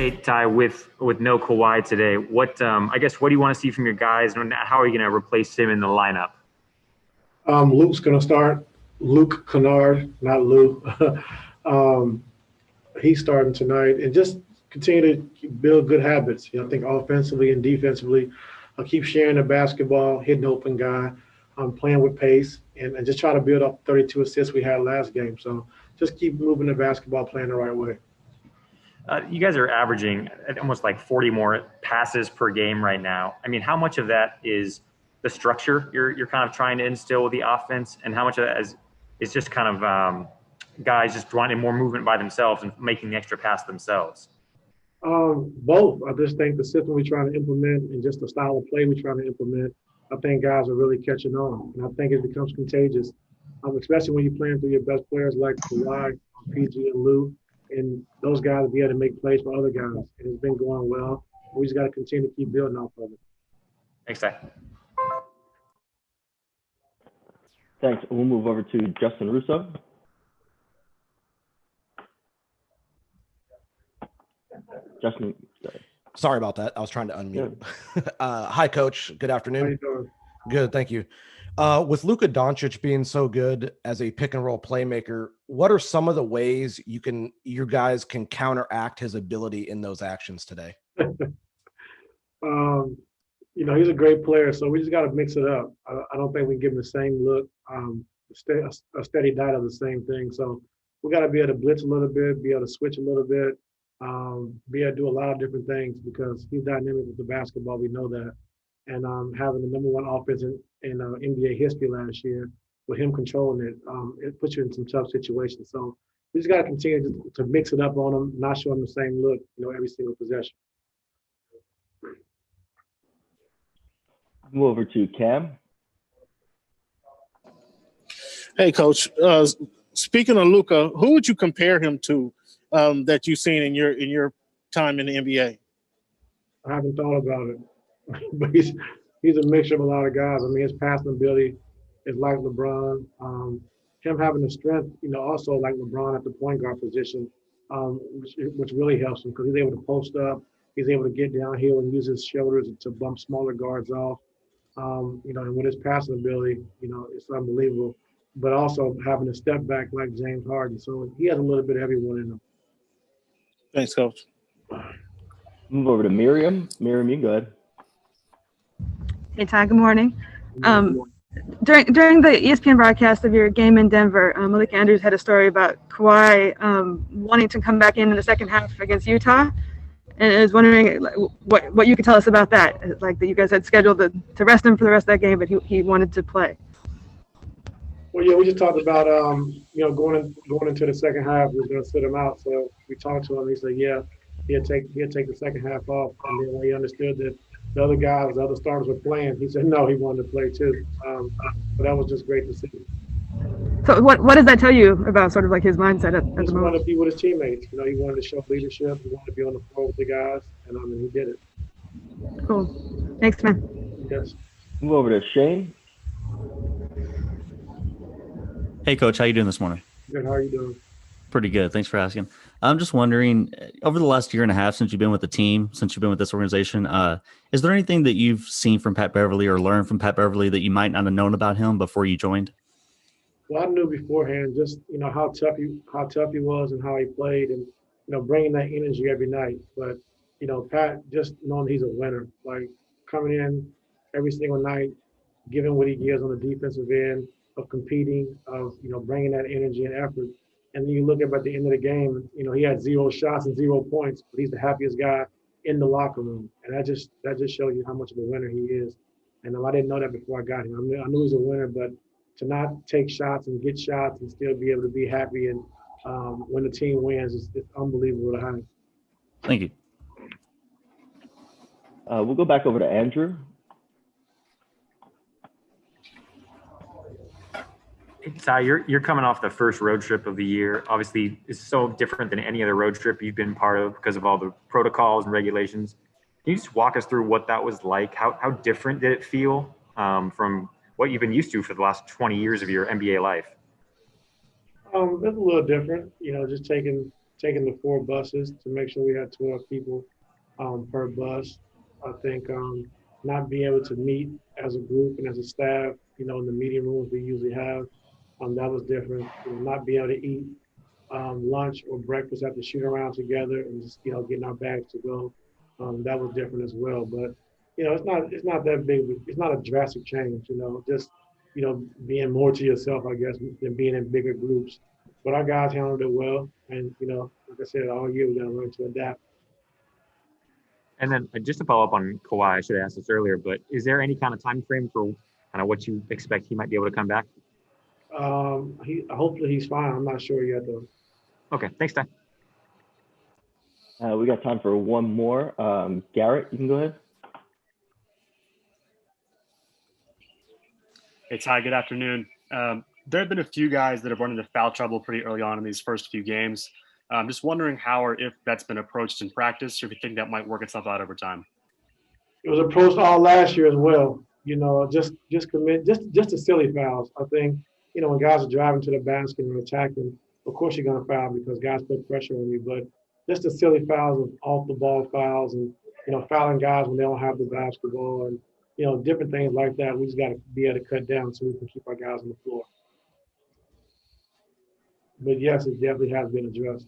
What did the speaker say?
Hey, Ty, with no Kawhi today, what do you want to see from your guys, and how are you going to replace him in the lineup? Luke's going to start. Luke Kennard, not Lou. um, he's starting tonight, and just continue to build good habits. I think offensively and defensively, I'll keep sharing the basketball, hitting open guy, playing with pace, and just try to build up 32 assists we had last game. So just keep moving the basketball, playing the right way. You guys are averaging almost like 40 more passes per game right now. I mean, how much of that is the structure you're kind of trying to instill with the offense, and how much of that is just kind of guys just wanting more movement by themselves and making the extra pass themselves? Both. I just think the system we're trying to implement and just the style of play we're trying to implement, I think guys are really catching on, and I think it becomes contagious, especially when you're playing through your best players like Kawhi, PG, and Lou, and those guys will be able to make plays for other guys. And it's been going well. We just got to continue to keep building off of it. Thanks, Ty. Thanks. We'll move over to Justin Russo. Justin. Sorry about that. I was trying to unmute. Hi, Coach. Good afternoon. How you doing? Good, thank you. With Luka Doncic being so good as a pick and roll playmaker, what are some of the ways you guys can counteract his ability in those actions today? He's a great player, so we just got to mix it up. I don't think we can give him the same look, a steady diet of the same thing. So we got to be able to blitz a little bit, be able to switch a little bit, be able to do a lot of different things because he's dynamic with the basketball. We know that. And having the number one offense in NBA history last year, with him controlling it, it puts you in some tough situations. So we just got to continue to mix it up on him, not show him the same look, every single possession. Move over to Cam. Hey, Coach. Speaking of Luka, who would you compare him to that you've seen in your time in the NBA? I haven't thought about it, but he's a mixture of a lot of guys. I mean, his passing ability is like LeBron. Him having the strength, also like LeBron at the point guard position, which really helps him because he's able to post up. He's able to get downhill and use his shoulders to bump smaller guards off. And with his passing ability, it's unbelievable. But also having a step back like James Harden. So he has a little bit of everyone in him. Thanks, Coach. Move over to Miriam. Miriam, you go ahead. Hey, Ty, good morning. During the ESPN broadcast of your game in Denver, Malik Andrews had a story about Kawhi wanting to come back in the second half against Utah. And I was wondering what you could tell us about that, like that you guys had scheduled to rest him for the rest of that game, but he wanted to play. Well, yeah, we just talked about going into the second half, we was going to sit him out. So we talked to him. He said, yeah, he'll take the second half off. And then when he understood that the other starters were playing, he said no, he wanted to play too. But that was just great to see. So what does that tell you about sort of like his mindset at the moment? He wanted to be with his teammates. He wanted to show leadership. He wanted to be on the floor with the guys, and he did it. Cool. Thanks, man. Yes. Move over to Shane. Hey, Coach. How you doing this morning? Good. How are you doing? Pretty good. Thanks for asking. I'm just wondering, over the last year and a half since you've been with the team, since you've been with this organization, is there anything that you've seen from Pat Beverly or learned from Pat Beverly that you might not have known about him before you joined? Well, I knew beforehand just how tough he was and how he played, and bringing that energy every night. But Pat, just knowing he's a winner, like coming in every single night, giving what he gives on the defensive end, of competing, of bringing that energy and effort. And then you look at the end of the game, he had 0 shots and 0 points, but he's the happiest guy in the locker room, and that just shows you how much of a winner he is. And I didn't know that before I got him. I knew he was a winner, but to not take shots and get shots and still be able to be happy and when the team wins, it's unbelievable to have. Thank you. We'll go back over to Andrew. Ty, you're coming off the first road trip of the year. Obviously, it's so different than any other road trip you've been part of because of all the protocols and regulations. Can you just walk us through what that was like? How different did it feel from what you've been used to for the last 20 years of your NBA life? It's a little different, just taking taking the 4 buses to make sure we had 12 people per bus. I think not being able to meet as a group and as a staff, in the meeting rooms we usually have, that was different. Not being able to eat lunch or breakfast after shooting around together and just getting our bags to go. That was different as well. But it's not that big. It's not a drastic change. Just being more to yourself, I guess, than being in bigger groups. But our guys handled it well, and like I said, all year we got to learn to adapt. And then just to follow up on Kawhi, I should have asked this earlier, but is there any kind of time frame for kind of what you expect he might be able to come back? Hopefully he's fine. I'm not sure yet though. Okay, thanks, Ty. We got time for one more. Garrett, you can go ahead. Hey, Ty, good afternoon. There have been a few guys that have run into foul trouble pretty early on in these first few games. I'm just wondering how or if that's been approached in practice, or if you think that might work itself out over time. It was approached all last year as well. Just commit just the silly fouls. I think when guys are driving to the basket and attacking, of course you're gonna foul because guys put pressure on you. But just the silly fouls of off the ball fouls and fouling guys when they don't have the basketball and different things like that. We just got to be able to cut down so we can keep our guys on the floor. But yes, it definitely has been addressed.